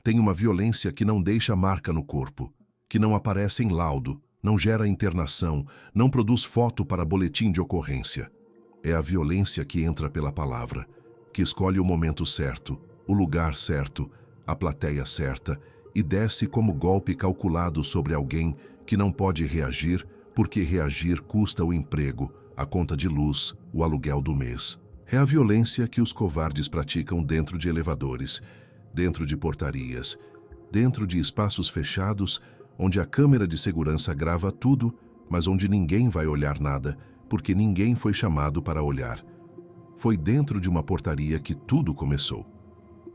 Tem uma violência que não deixa marca no corpo, que não aparece em laudo, não gera internação, não produz foto para boletim de ocorrência. É a violência que entra pela palavra, que escolhe o momento certo, o lugar certo, a plateia certa e desce como golpe calculado sobre alguém que não pode reagir, porque reagir custa o emprego, a conta de luz, o aluguel do mês. É a violência que os covardes praticam dentro de elevadores, dentro de portarias, dentro de espaços fechados, onde a câmera de segurança grava tudo, mas onde ninguém vai olhar nada, porque ninguém foi chamado para olhar. Foi dentro de uma portaria que tudo começou.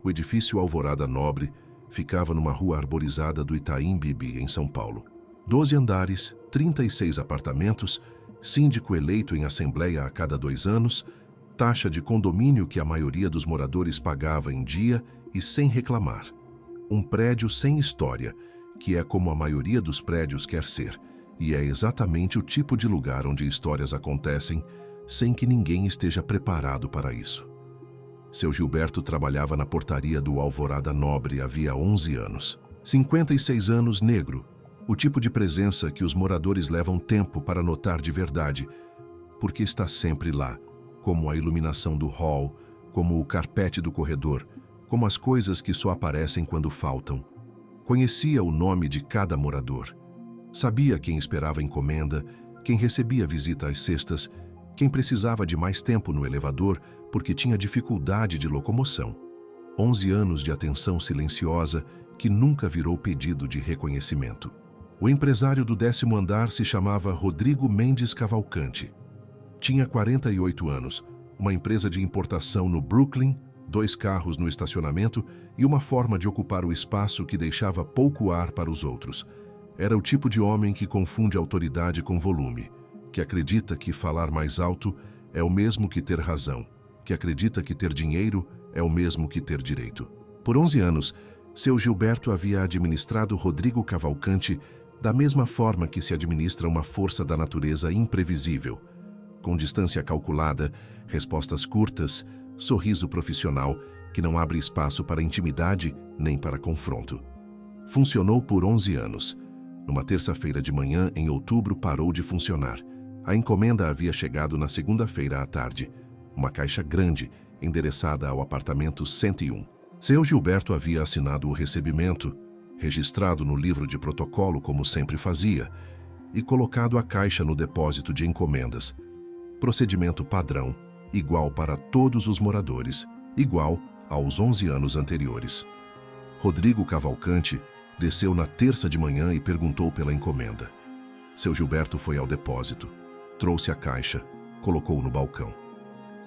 O edifício Alvorada Nobre ficava numa rua arborizada do Itaim Bibi, em São Paulo. 12 andares, 36 apartamentos, síndico eleito em assembleia a cada 2 anos, taxa de condomínio que a maioria dos moradores pagava em dia e sem reclamar. Um prédio sem história, que é como a maioria dos prédios quer ser, e é exatamente o tipo de lugar onde histórias acontecem sem que ninguém esteja preparado para isso. Seu Gilberto trabalhava na portaria do Alvorada Nobre havia 11 anos. 56 anos, negro, o tipo de presença que os moradores levam tempo para notar de verdade, porque está sempre lá, como a iluminação do hall, como o carpete do corredor, como as coisas que só aparecem quando faltam. Conhecia o nome de cada morador. Sabia quem esperava encomenda, quem recebia visita às sextas, quem precisava de mais tempo no elevador porque tinha dificuldade de locomoção. 11 anos de atenção silenciosa que nunca virou pedido de reconhecimento. O empresário do 10º andar se chamava Rodrigo Mendes Cavalcante. Tinha 48 anos, uma empresa de importação no Brooklyn, 2 carros no estacionamento e uma forma de ocupar o espaço que deixava pouco ar para os outros. Era o tipo de homem que confunde autoridade com volume, que acredita que falar mais alto é o mesmo que ter razão, que acredita que ter dinheiro é o mesmo que ter direito. Por 11 anos, seu Gilberto havia administrado Rodrigo Cavalcante da mesma forma que se administra uma força da natureza imprevisível, com distância calculada, respostas curtas, sorriso profissional que não abre espaço para intimidade nem para confronto. Funcionou por 11 anos. Numa terça-feira de manhã, em outubro, parou de funcionar. A encomenda havia chegado na segunda-feira à tarde. Uma caixa grande, endereçada ao apartamento 101. Seu Gilberto havia assinado o recebimento, registrado no livro de protocolo como sempre fazia, e colocado a caixa no depósito de encomendas. Procedimento padrão, igual para todos os moradores, igual aos 11 anos anteriores. Rodrigo Cavalcante desceu na terça de manhã e perguntou pela encomenda. Seu Gilberto foi ao depósito, trouxe a caixa, colocou no balcão.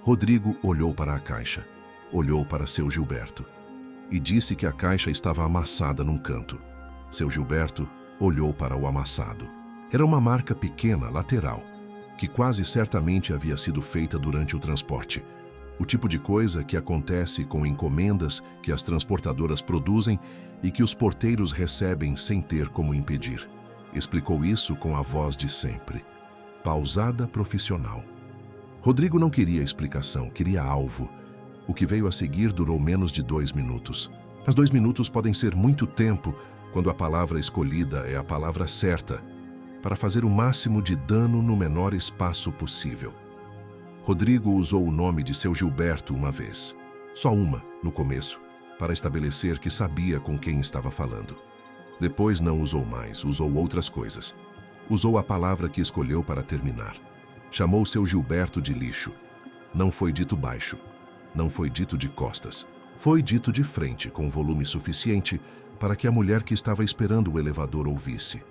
Rodrigo olhou para a caixa, olhou para seu Gilberto e disse que a caixa estava amassada num canto. Seu Gilberto olhou para o amassado. Era uma marca pequena, lateral, que quase certamente havia sido feita durante o transporte. O tipo de coisa que acontece com encomendas que as transportadoras produzem e que os porteiros recebem sem ter como impedir. Explicou isso com a voz de sempre, pausada, profissional. Rodrigo não queria explicação, queria alvo. O que veio a seguir durou menos de 2 minutos. Mas 2 minutos podem ser muito tempo quando a palavra escolhida é a palavra certa, para fazer o máximo de dano no menor espaço possível. Rodrigo usou o nome de seu Gilberto uma vez, só uma, no começo, para estabelecer que sabia com quem estava falando. Depois não usou mais, usou outras coisas. Usou a palavra que escolheu para terminar. Chamou seu Gilberto de lixo. Não foi dito baixo, não foi dito de costas. Foi dito de frente, com volume suficiente para que a mulher que estava esperando o elevador ouvisse.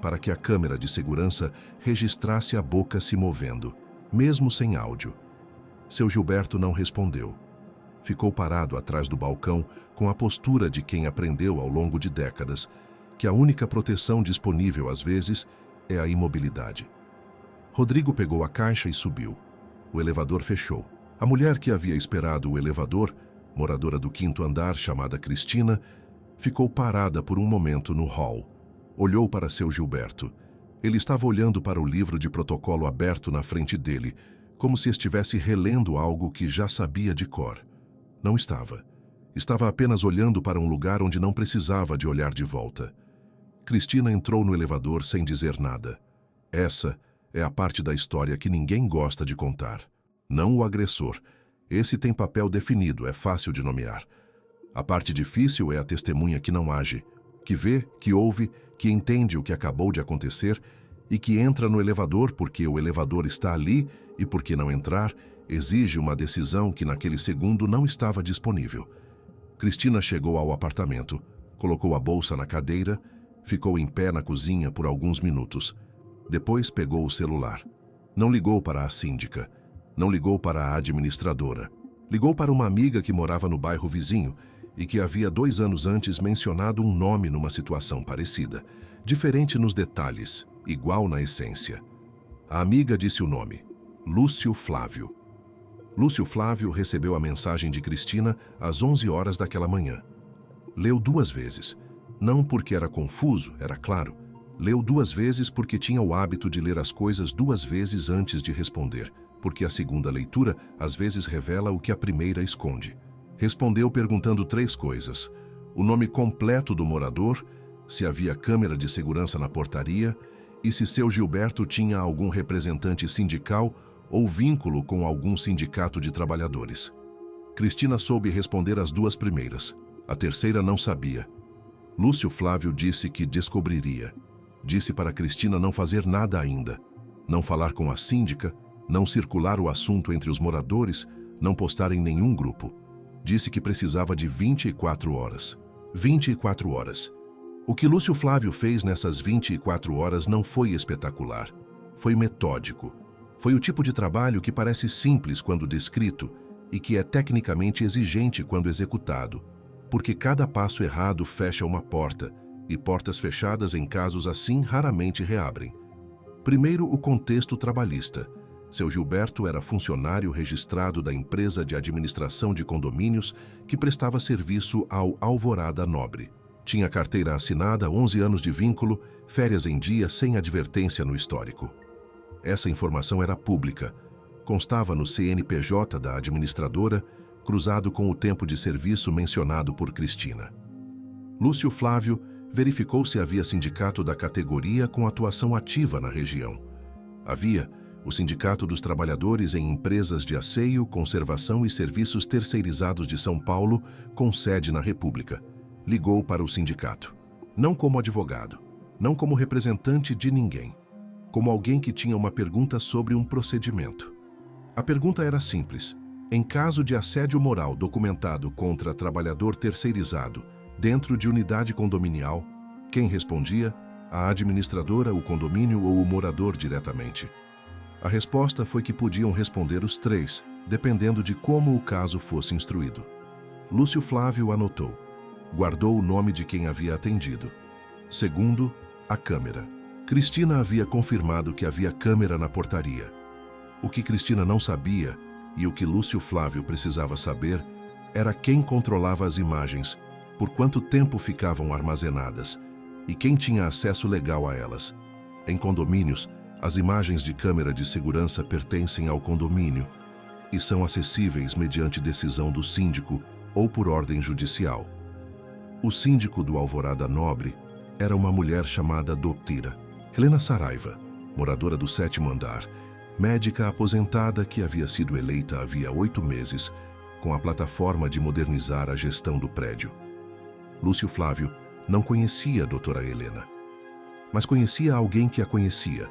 Para que a câmera de segurança registrasse a boca se movendo, mesmo sem áudio. Seu Gilberto não respondeu. Ficou parado atrás do balcão com a postura de quem aprendeu ao longo de décadas que a única proteção disponível às vezes é a imobilidade. Rodrigo pegou a caixa e subiu. O elevador fechou. A mulher que havia esperado o elevador, moradora do 5º andar chamada Cristina, ficou parada por um momento no hall. Olhou para seu Gilberto. Ele estava olhando para o livro de protocolo aberto na frente dele, como se estivesse relendo algo que já sabia de cor. Não estava. Estava apenas olhando para um lugar onde não precisava de olhar de volta. Cristina entrou no elevador sem dizer nada. Essa é a parte da história que ninguém gosta de contar. Não o agressor. Esse tem papel definido, é fácil de nomear. A parte difícil é a testemunha que não age, que vê, que ouve, que entende o que acabou de acontecer e que entra no elevador porque o elevador está ali e porque não entrar exige uma decisão que naquele segundo não estava disponível. Cristina chegou ao apartamento, colocou a bolsa na cadeira, ficou em pé na cozinha por alguns minutos. Depois pegou o celular. Não ligou para a síndica, não ligou para a administradora. Ligou para uma amiga que morava no bairro vizinho e que havia 2 anos antes mencionado um nome numa situação parecida, diferente nos detalhes, igual na essência. A amiga disse o nome: Lúcio Flávio. Lúcio Flávio recebeu a mensagem de Cristina às 11 horas daquela manhã. Leu 2 vezes. Não porque era confuso, era claro. Leu 2 vezes porque tinha o hábito de ler as coisas 2 vezes antes de responder, porque a segunda leitura às vezes revela o que a primeira esconde. Respondeu perguntando 3 coisas: o nome completo do morador, se havia câmera de segurança na portaria e se seu Gilberto tinha algum representante sindical ou vínculo com algum sindicato de trabalhadores. Cristina soube responder as 2 primeiras. A terceira não sabia. Lúcio Flávio disse que descobriria. Disse para Cristina não fazer nada ainda, não falar com a síndica, não circular o assunto entre os moradores, não postar em nenhum grupo. Disse que precisava de 24 horas. 24 horas. O que Lúcio Flávio fez nessas 24 horas não foi espetacular. Foi metódico. Foi o tipo de trabalho que parece simples quando descrito e que é tecnicamente exigente quando executado, porque cada passo errado fecha uma porta, e portas fechadas em casos assim raramente reabrem. Primeiro, o contexto trabalhista. Seu Gilberto era funcionário registrado da empresa de administração de condomínios que prestava serviço ao Alvorada Nobre. Tinha carteira assinada, 11 anos de vínculo, férias em dia sem advertência no histórico. Essa informação era pública. Constava no CNPJ da administradora, cruzado com o tempo de serviço mencionado por Cristina. Lúcio Flávio verificou se havia sindicato da categoria com atuação ativa na região. Havia o Sindicato dos Trabalhadores em Empresas de Asseio, Conservação e Serviços Terceirizados de São Paulo, com sede na República. Ligou para o sindicato. Não como advogado, não como representante de ninguém, como alguém que tinha uma pergunta sobre um procedimento. A pergunta era simples. Em caso de assédio moral documentado contra trabalhador terceirizado dentro de unidade condominial, quem respondia? A administradora, o condomínio ou o morador diretamente? A resposta foi que podiam responder os 3, dependendo de como o caso fosse instruído. Lúcio Flávio anotou. Guardou o nome de quem havia atendido. Segundo, a câmera. Cristina havia confirmado que havia câmera na portaria. O que Cristina não sabia, e o que Lúcio Flávio precisava saber, era quem controlava as imagens, por quanto tempo ficavam armazenadas e quem tinha acesso legal a elas. Em condomínios, as imagens de câmera de segurança pertencem ao condomínio e são acessíveis mediante decisão do síndico ou por ordem judicial. O síndico do Alvorada Nobre era uma mulher chamada Dotira Helena Saraiva, moradora do 7º andar, médica aposentada que havia sido eleita havia 8 meses, com a plataforma de modernizar a gestão do prédio. Lúcio Flávio não conhecia a doutora Helena, mas conhecia alguém que a conhecia.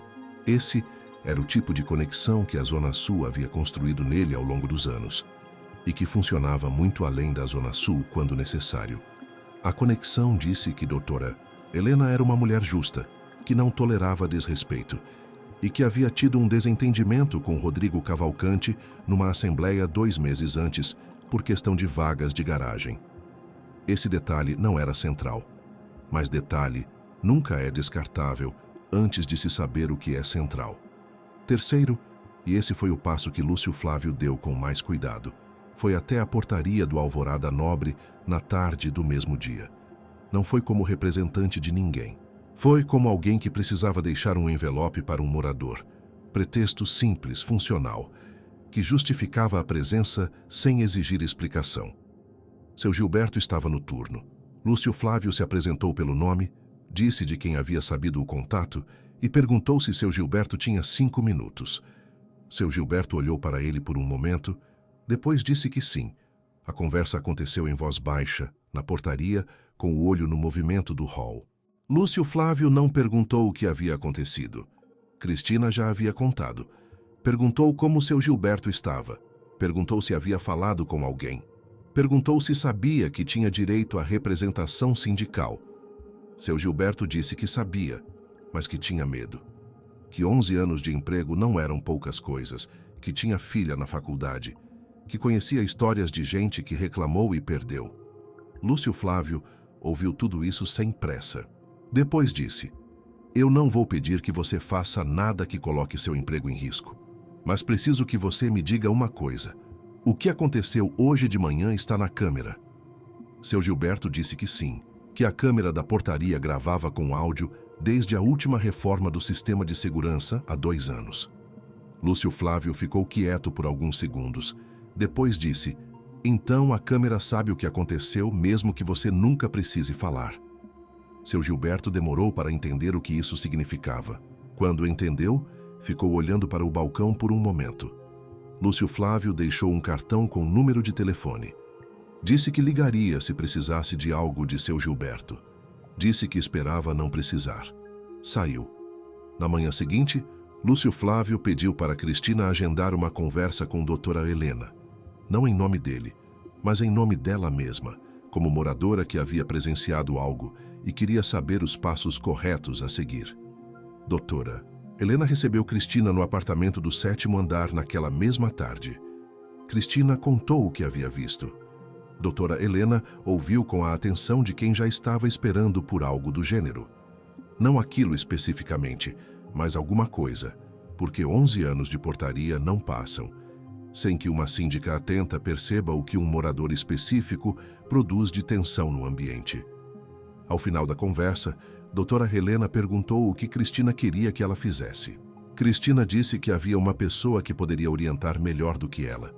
Esse era o tipo de conexão que a Zona Sul havia construído nele ao longo dos anos, e que funcionava muito além da Zona Sul quando necessário. A conexão disse que doutora Helena era uma mulher justa, que não tolerava desrespeito, e que havia tido um desentendimento com Rodrigo Cavalcante numa assembleia 2 meses antes, por questão de vagas de garagem. Esse detalhe não era central, mas detalhe nunca é descartável antes de se saber o que é central. Terceiro, e esse foi o passo que Lúcio Flávio deu com mais cuidado, foi até a portaria do Alvorada Nobre na tarde do mesmo dia. Não foi como representante de ninguém. Foi como alguém que precisava deixar um envelope para um morador. Pretexto simples, funcional, que justificava a presença sem exigir explicação. Seu Gilberto estava no turno. Lúcio Flávio se apresentou pelo nome, disse de quem havia sabido o contato e perguntou se seu Gilberto tinha 5 minutos. Seu Gilberto olhou para ele por um momento, depois disse que sim. A conversa aconteceu em voz baixa, na portaria, com o olho no movimento do hall. Lúcio Flávio não perguntou o que havia acontecido. Cristina já havia contado. Perguntou como seu Gilberto estava. Perguntou se havia falado com alguém. Perguntou se sabia que tinha direito à representação sindical. Seu Gilberto disse que sabia, mas que tinha medo. Que 11 anos de emprego não eram poucas coisas, que tinha filha na faculdade, que conhecia histórias de gente que reclamou e perdeu. Lúcio Flávio ouviu tudo isso sem pressa. Depois disse: "Eu não vou pedir que você faça nada que coloque seu emprego em risco. Mas preciso que você me diga uma coisa. O que aconteceu hoje de manhã está na câmera." Seu Gilberto disse que sim, que a câmera da portaria gravava com áudio desde a última reforma do sistema de segurança há 2 anos. Lúcio Flávio ficou quieto por alguns segundos. Depois disse: "Então a câmera sabe o que aconteceu, mesmo que você nunca precise falar." Seu Gilberto demorou para entender o que isso significava. Quando entendeu, ficou olhando para o balcão por um momento. Lúcio Flávio deixou um cartão com número de telefone. Disse que ligaria se precisasse de algo de seu Gilberto. Disse que esperava não precisar. Saiu. Na manhã seguinte, Lúcio Flávio pediu para Cristina agendar uma conversa com doutora Helena. Não em nome dele, mas em nome dela mesma, como moradora que havia presenciado algo e queria saber os passos corretos a seguir. Doutora, Helena recebeu Cristina no apartamento do 7º andar naquela mesma tarde. Cristina contou o que havia visto. Doutora Helena ouviu com a atenção de quem já estava esperando por algo do gênero. Não aquilo especificamente, mas alguma coisa, porque 11 anos de portaria não passam, sem que uma síndica atenta perceba o que um morador específico produz de tensão no ambiente. Ao final da conversa, doutora Helena perguntou o que Cristina queria que ela fizesse. Cristina disse que havia uma pessoa que poderia orientar melhor do que ela,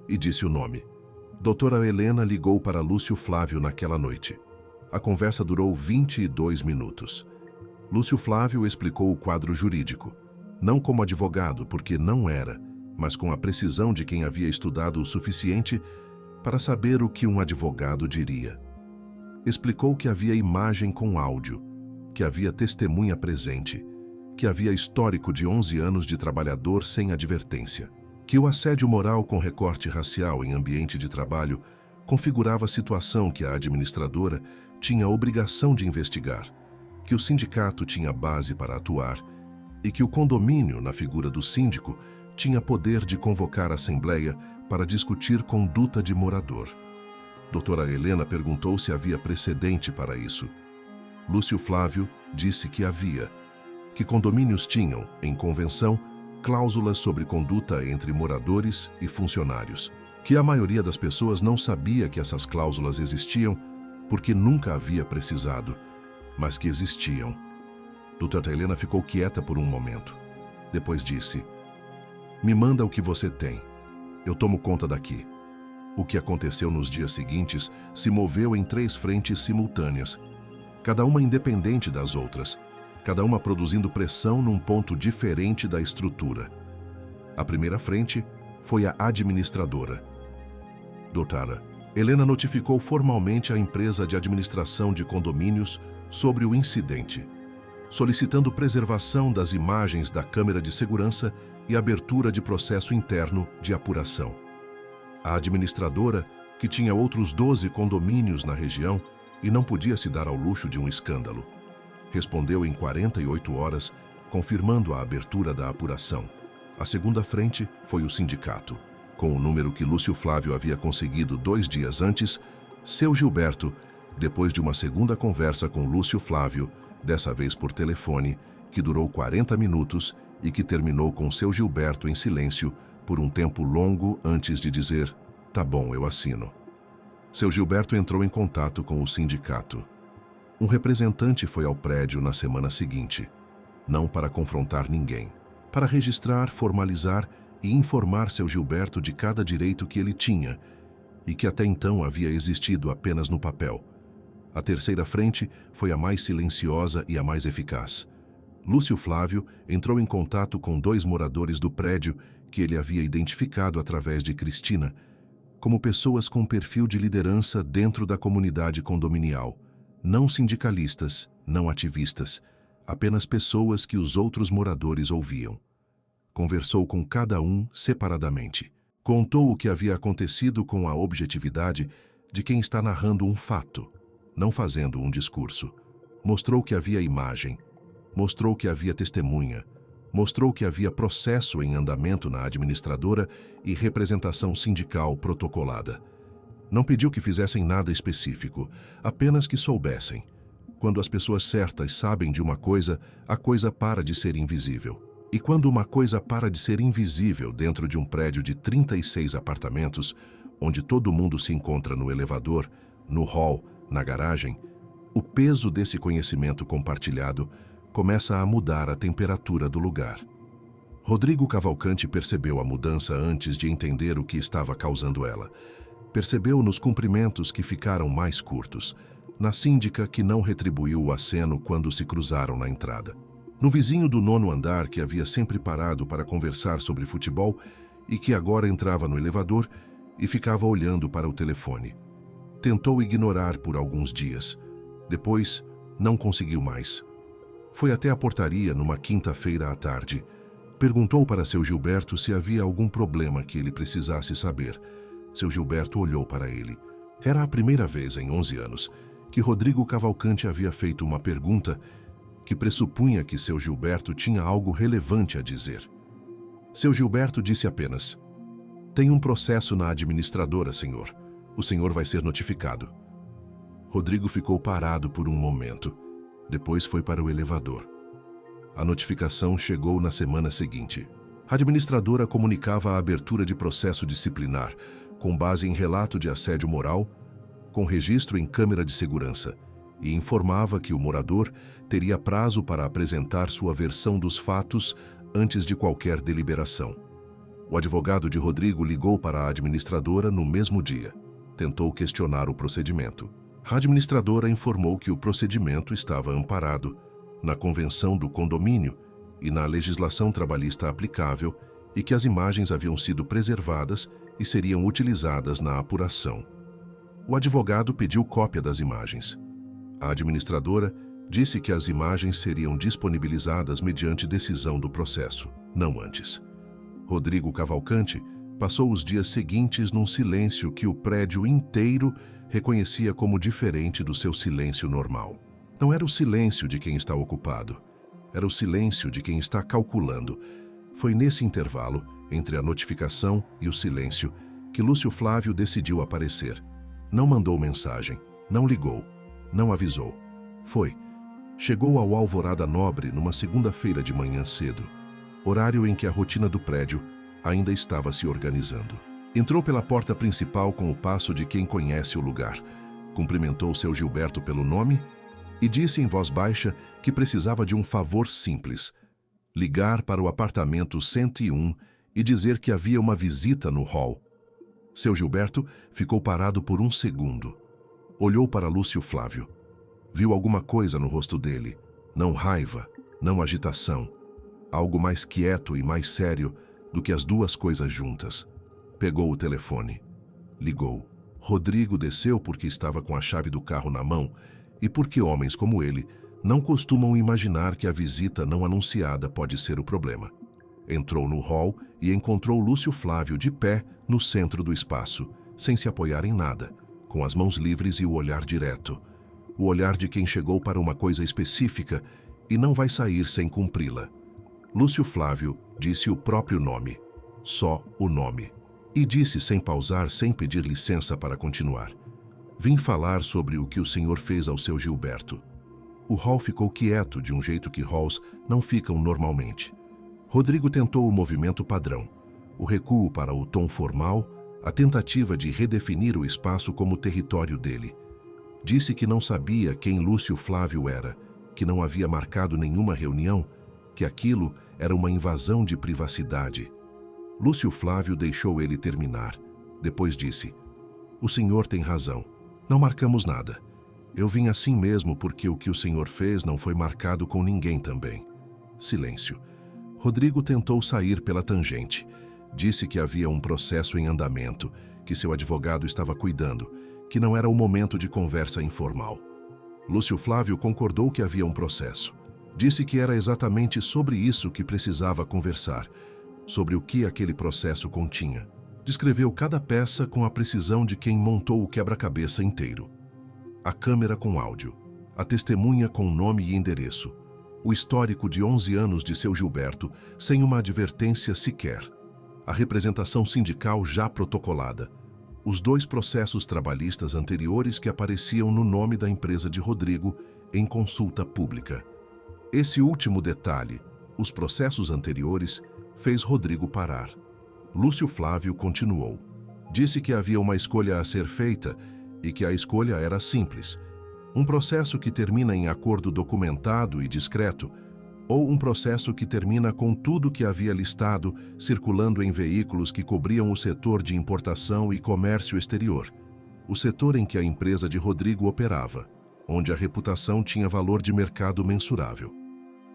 e disse o nome. Doutora Helena ligou para Lúcio Flávio naquela noite. A conversa durou 22 minutos. Lúcio Flávio explicou o quadro jurídico, não como advogado, porque não era, mas com a precisão de quem havia estudado o suficiente para saber o que um advogado diria. Explicou que havia imagem com áudio, que havia testemunha presente, que havia histórico de 11 anos de trabalhador sem advertência, que o assédio moral com recorte racial em ambiente de trabalho configurava situação que a administradora tinha obrigação de investigar, que o sindicato tinha base para atuar e que o condomínio, na figura do síndico, tinha poder de convocar a assembleia para discutir conduta de morador. Doutora Helena perguntou se havia precedente para isso. Lúcio Flávio disse que havia, que condomínios tinham, em convenção, cláusulas sobre conduta entre moradores e funcionários, que a maioria das pessoas não sabia que essas cláusulas existiam porque nunca havia precisado, mas que existiam. Doutora Helena ficou quieta por um momento. Depois disse: "Me manda o que você tem. Eu tomo conta daqui." O que aconteceu nos dias seguintes se moveu em 3 frentes simultâneas, cada uma independente das outras, cada uma produzindo pressão num ponto diferente da estrutura. A primeira frente foi a administradora. Doutora Helena notificou formalmente a empresa de administração de condomínios sobre o incidente, solicitando preservação das imagens da câmera de segurança e abertura de processo interno de apuração. A administradora, que tinha outros 12 condomínios na região e não podia se dar ao luxo de um escândalo, respondeu em 48 horas, confirmando a abertura da apuração. A segunda frente foi o sindicato. Com o número que Lúcio Flávio havia conseguido 2 dias antes, seu Gilberto, depois de uma segunda conversa com Lúcio Flávio, dessa vez por telefone, que durou 40 minutos e que terminou com seu Gilberto em silêncio por um tempo longo antes de dizer: "Tá bom, eu assino." Seu Gilberto entrou em contato com o sindicato. Um representante foi ao prédio na semana seguinte, não para confrontar ninguém, para registrar, formalizar e informar seu Gilberto de cada direito que ele tinha e que até então havia existido apenas no papel. A terceira frente foi a mais silenciosa e a mais eficaz. Lúcio Flávio entrou em contato com 2 moradores do prédio que ele havia identificado através de Cristina, como pessoas com perfil de liderança dentro da comunidade condominial, não sindicalistas, não ativistas, apenas pessoas que os outros moradores ouviam. Conversou com cada um separadamente. Contou o que havia acontecido com a objetividade de quem está narrando um fato, não fazendo um discurso. Mostrou que havia imagem, mostrou que havia testemunha, mostrou que havia processo em andamento na administradora e representação sindical protocolada. Não pediu que fizessem nada específico, apenas que soubessem. Quando as pessoas certas sabem de uma coisa, a coisa para de ser invisível. E quando uma coisa para de ser invisível dentro de um prédio de 36 apartamentos, onde todo mundo se encontra no elevador, no hall, na garagem, o peso desse conhecimento compartilhado começa a mudar a temperatura do lugar. Rodrigo Cavalcante percebeu a mudança antes de entender o que estava causando ela. Percebeu nos cumprimentos que ficaram mais curtos, na síndica que não retribuiu o aceno quando se cruzaram na entrada, no vizinho do 9º andar que havia sempre parado para conversar sobre futebol e que agora entrava no elevador e ficava olhando para o telefone. Tentou ignorar por alguns dias. Depois, não conseguiu mais. Foi até a portaria numa quinta-feira à tarde. Perguntou para seu Gilberto se havia algum problema que ele precisasse saber. Seu Gilberto olhou para ele. Era a primeira vez em 11 anos que Rodrigo Cavalcante havia feito uma pergunta que pressupunha que seu Gilberto tinha algo relevante a dizer. Seu Gilberto disse apenas: "Tem um processo na administradora, senhor. O senhor vai ser notificado." Rodrigo ficou parado por um momento. Depois foi para o elevador. A notificação chegou na semana seguinte. A administradora comunicava a abertura de processo disciplinar, com base em relato de assédio moral, com registro em câmera de segurança, e informava que o morador teria prazo para apresentar sua versão dos fatos antes de qualquer deliberação. O advogado de Rodrigo ligou para a administradora no mesmo dia. Tentou questionar o procedimento. A administradora informou que o procedimento estava amparado na Convenção do Condomínio e na legislação trabalhista aplicável e que as imagens haviam sido preservadas e seriam utilizadas na apuração. O advogado pediu cópia das imagens. A administradora disse que as imagens seriam disponibilizadas mediante decisão do processo, não antes. Rodrigo Cavalcante passou os dias seguintes num silêncio que o prédio inteiro reconhecia como diferente do seu silêncio normal. Não era o silêncio de quem está ocupado, era o silêncio de quem está calculando. Foi nesse intervalo, entre a notificação e o silêncio, que Lúcio Flávio decidiu aparecer. Não mandou mensagem, não ligou, não avisou. Foi. Chegou ao Alvorada Nobre numa segunda-feira de manhã cedo, horário em que a rotina do prédio ainda estava se organizando. Entrou pela porta principal com o passo de quem conhece o lugar, cumprimentou seu Gilberto pelo nome e disse em voz baixa que precisava de um favor simples: ligar para o apartamento 101 e dizer que havia uma visita no hall. Seu Gilberto ficou parado por um segundo. Olhou para Lúcio Flávio. Viu alguma coisa no rosto dele, não raiva, não agitação, algo mais quieto e mais sério do que as duas coisas juntas. Pegou o telefone. Ligou. Rodrigo desceu porque estava com a chave do carro na mão e porque homens como ele não costumam imaginar que a visita não anunciada pode ser o problema. Entrou no hall e encontrou Lúcio Flávio de pé no centro do espaço, sem se apoiar em nada, com as mãos livres e o olhar direto. O olhar de quem chegou para uma coisa específica e não vai sair sem cumpri-la. Lúcio Flávio disse o próprio nome, só o nome. E disse sem pausar, sem pedir licença para continuar: "Vim falar sobre o que o senhor fez ao seu Gilberto." O hall ficou quieto de um jeito que halls não ficam normalmente. Rodrigo tentou o movimento padrão, o recuo para o tom formal, a tentativa de redefinir o espaço como território dele. Disse que não sabia quem Lúcio Flávio era, que não havia marcado nenhuma reunião, que aquilo era uma invasão de privacidade. Lúcio Flávio deixou ele terminar. Depois disse: O senhor tem razão. Não marcamos nada. Eu vim assim mesmo porque o que o senhor fez não foi marcado com ninguém também. Silêncio. Rodrigo tentou sair pela tangente. Disse que havia um processo em andamento, que seu advogado estava cuidando, que não era o momento de conversa informal. Lúcio Flávio concordou que havia um processo. Disse que era exatamente sobre isso que precisava conversar, sobre o que aquele processo continha. Descreveu cada peça com a precisão de quem montou o quebra-cabeça inteiro. A câmera com áudio, a testemunha com nome e endereço, o histórico de 11 anos de seu Gilberto, sem uma advertência sequer, a representação sindical já protocolada, os 2 processos trabalhistas anteriores que apareciam no nome da empresa de Rodrigo em consulta pública. Esse último detalhe, os processos anteriores, fez Rodrigo parar. Lúcio Flávio continuou. Disse que havia uma escolha a ser feita e que a escolha era simples. Um processo que termina em acordo documentado e discreto, ou um processo que termina com tudo que havia listado circulando em veículos que cobriam o setor de importação e comércio exterior, o setor em que a empresa de Rodrigo operava, onde a reputação tinha valor de mercado mensurável.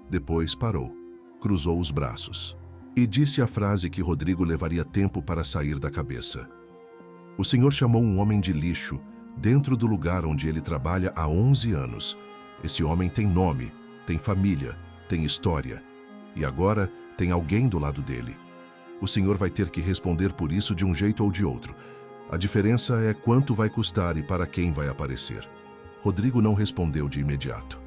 Depois parou, cruzou os braços e disse a frase que Rodrigo levaria tempo para sair da cabeça. O senhor chamou um homem de lixo dentro do lugar onde ele trabalha há 11 anos. Esse homem tem nome, tem família, tem história. E agora tem alguém do lado dele. O senhor vai ter que responder por isso de um jeito ou de outro. A diferença é quanto vai custar e para quem vai aparecer. Rodrigo não respondeu de imediato.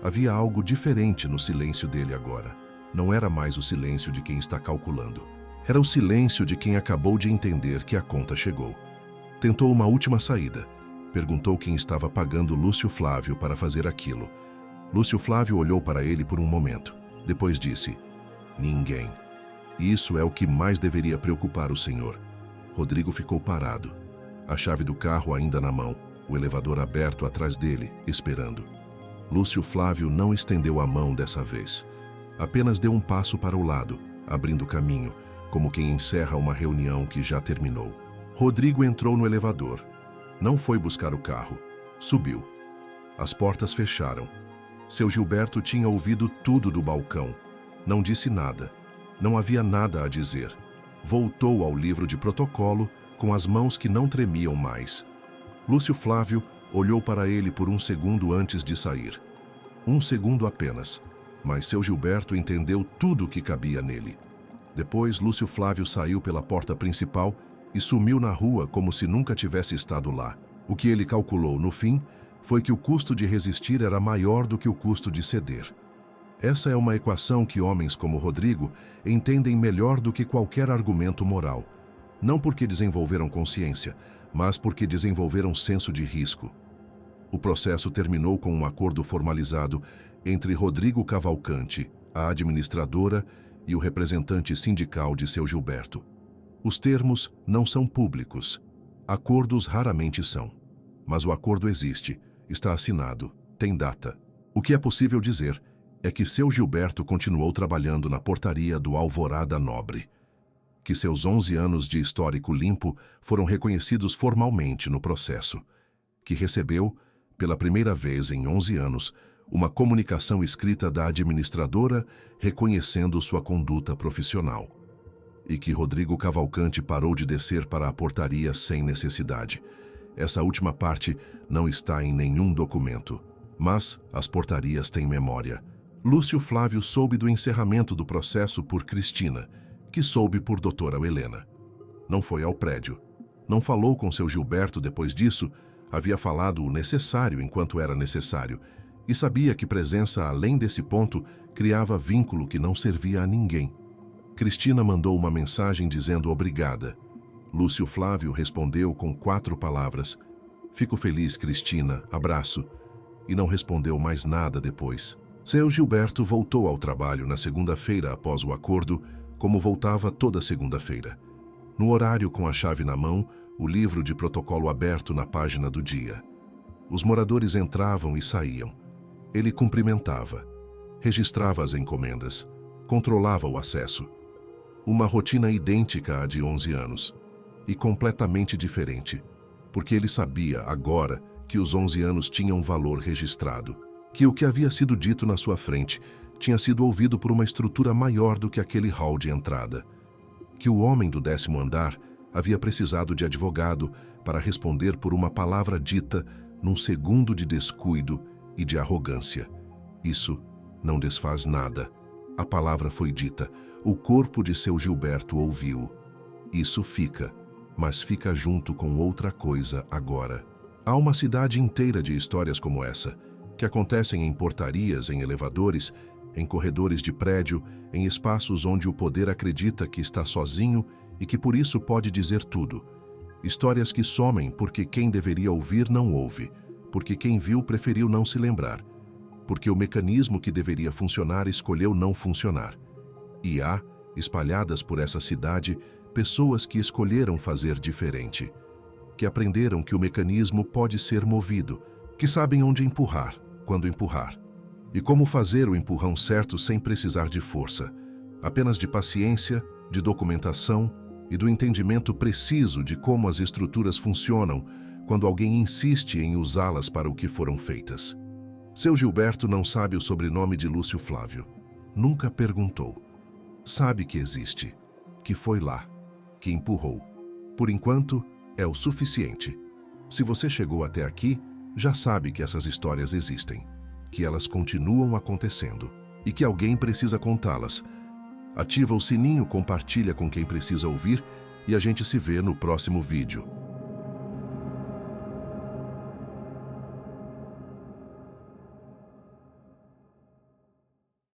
Havia algo diferente no silêncio dele agora. Não era mais o silêncio de quem está calculando. Era o silêncio de quem acabou de entender que a conta chegou. Tentou uma última saída. Perguntou quem estava pagando Lúcio Flávio para fazer aquilo. Lúcio Flávio olhou para ele por um momento. Depois disse: ninguém. Isso é o que mais deveria preocupar o senhor. Rodrigo ficou parado. A chave do carro ainda na mão, o elevador aberto atrás dele, esperando. Lúcio Flávio não estendeu a mão dessa vez. Apenas deu um passo para o lado, abrindo caminho, como quem encerra uma reunião que já terminou. Rodrigo entrou no elevador. Não foi buscar o carro. Subiu. As portas fecharam. Seu Gilberto tinha ouvido tudo do balcão. Não disse nada. Não havia nada a dizer. Voltou ao livro de protocolo com as mãos que não tremiam mais. Lúcio Flávio olhou para ele por um segundo antes de sair. Um segundo apenas. Mas seu Gilberto entendeu tudo o que cabia nele. Depois, Lúcio Flávio saiu pela porta principal e sumiu na rua como se nunca tivesse estado lá. O que ele calculou, no fim, foi que o custo de resistir era maior do que o custo de ceder. Essa é uma equação que homens como Rodrigo entendem melhor do que qualquer argumento moral. Não porque desenvolveram consciência, mas porque desenvolveram senso de risco. O processo terminou com um acordo formalizado entre Rodrigo Cavalcante, a administradora, e o representante sindical de seu Gilberto. Os termos não são públicos. Acordos raramente são. Mas o acordo existe, está assinado, tem data. O que é possível dizer é que seu Gilberto continuou trabalhando na portaria do Alvorada Nobre. Que seus 11 anos de histórico limpo foram reconhecidos formalmente no processo. Que recebeu, pela primeira vez em 11 anos, uma comunicação escrita da administradora reconhecendo sua conduta profissional. E que Rodrigo Cavalcante parou de descer para a portaria sem necessidade. Essa última parte não está em nenhum documento, mas as portarias têm memória. Lúcio Flávio soube do encerramento do processo por Cristina, que soube por doutora Helena. Não foi ao prédio. Não falou com seu Gilberto depois disso, havia falado o necessário enquanto era necessário, e sabia que presença além desse ponto criava vínculo que não servia a ninguém. Cristina mandou uma mensagem dizendo obrigada. Lúcio Flávio respondeu com 4 palavras: "Fico feliz, Cristina, abraço", e não respondeu mais nada depois. Seu Gilberto voltou ao trabalho na segunda-feira após o acordo, como voltava toda segunda-feira. No horário com a chave na mão, o livro de protocolo aberto na página do dia. Os moradores entravam e saíam. Ele cumprimentava, registrava as encomendas, controlava o acesso. Uma rotina idêntica à de 11 anos, e completamente diferente. porque ele sabia, agora, que os 11 anos tinham valor registrado, que o que havia sido dito na sua frente tinha sido ouvido por uma estrutura maior do que aquele hall de entrada, que o homem do 10º andar havia precisado de advogado para responder por uma palavra dita num segundo de descuido e de arrogância. Isso não desfaz nada. A palavra foi dita, o corpo de seu Gilberto ouviu. Isso fica, mas fica junto com outra coisa agora. Há uma cidade inteira de histórias como essa, que acontecem em portarias, em elevadores, em corredores de prédio, em espaços onde o poder acredita que está sozinho e que por isso pode dizer tudo. Histórias que somem porque quem deveria ouvir não ouve, porque quem viu preferiu não se lembrar, porque o mecanismo que deveria funcionar escolheu não funcionar. E há, espalhadas por essa cidade, pessoas que escolheram fazer diferente, que aprenderam que o mecanismo pode ser movido, que sabem onde empurrar, quando empurrar, e como fazer o empurrão certo sem precisar de força, apenas de paciência, de documentação e do entendimento preciso de como as estruturas funcionam quando alguém insiste em usá-las para o que foram feitas. Seu Gilberto não sabe o sobrenome de Lúcio Flávio. Nunca perguntou. Sabe que existe, que foi lá, que empurrou. Por enquanto, é o suficiente. Se você chegou até aqui, já sabe que essas histórias existem, que elas continuam acontecendo e que alguém precisa contá-las. Ativa o sininho, compartilha com quem precisa ouvir e a gente se vê no próximo vídeo.